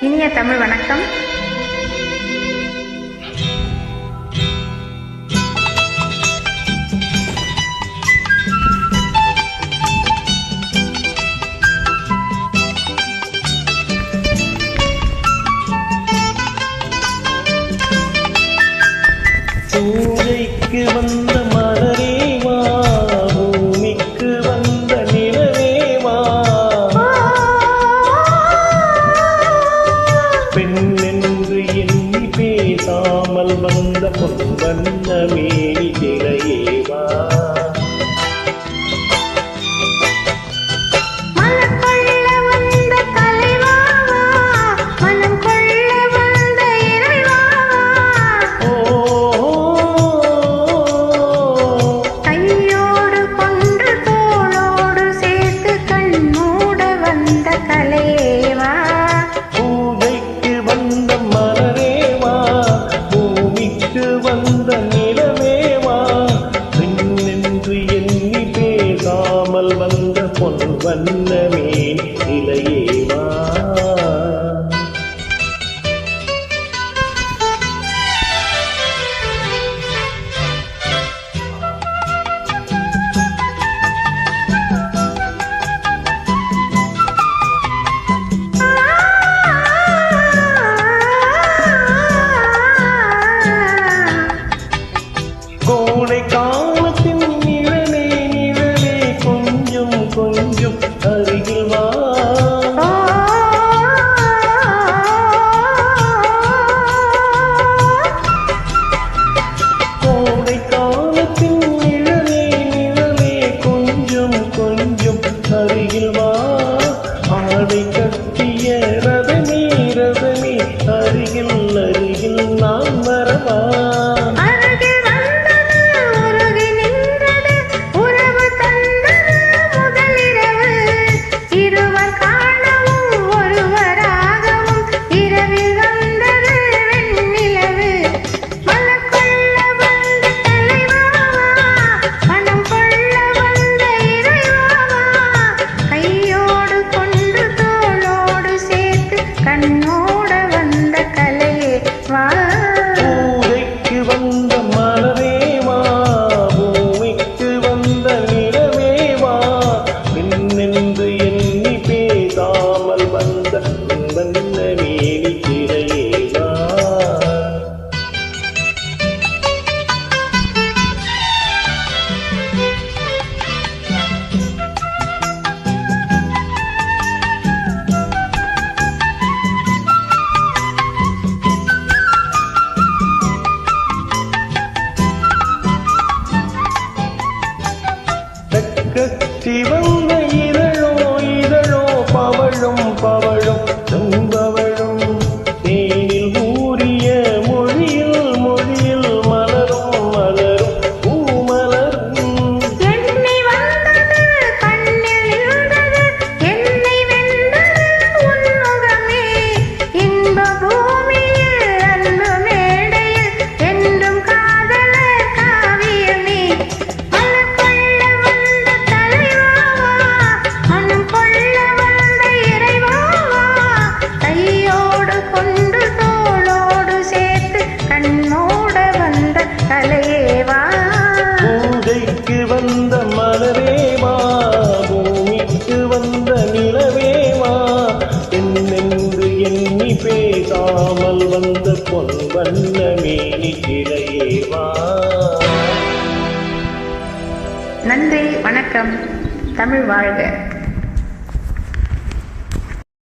இனிய தமிழ் வணக்கம். பூஜைக்கு வந்த மலரே வா, பூமிக்கு வந்த நிலவே வா, பெண் என்று எண்ணி பேசாமல் வந்த பொன்வண்ண மேனி திரையே வா. வந்த நிலவேவா, பெண் என்று எண்ணி பேசாமல் வந்த பொன் வண்ணமே இலையேவா. கோடை காலத்தின் நிழலே நிழலே கொஞ்சம் கொஞ்சம் அருகில் வா. கோடை காலத்தின் நிழலே நிழலே கொஞ்சம் கொஞ்சம் அருகில் வா. ஆடை கட்டிய ரதமே ரதமே அருகில் அருகில் நான் வரவா. பூஜைக்கு வந்த மலரேவா, பூமிக்கு வந்த நிலவேவா, பெண்ணென்று எண்ணி பேசாமல் வந்த வண்ண மேனி திரையேவா. சிவந்த இதழோ இதழோ பவழும் பவழும் செம்பவழும் தேனில் ஊறிய மொழியில் மொழியில் மலரும் மலரும் பூமலரும். என்னை வந்தது கண்ணில் இருந்தது, என்னை வென்றது உன்முகமே, இன்ப பூமியில் அன்பு மேடையில் என்றும் காதலர் காவியமே. பூஜைக்கு வந்த மலரேவா, பூமிக்கு வந்த நிலவேவா, பெண்ணென்று எண்ணி பேசாமல் வந்த பொன் வண்ண மேனி இலையேவா. நன்றி, வணக்கம். தமிழ் வாழ்க.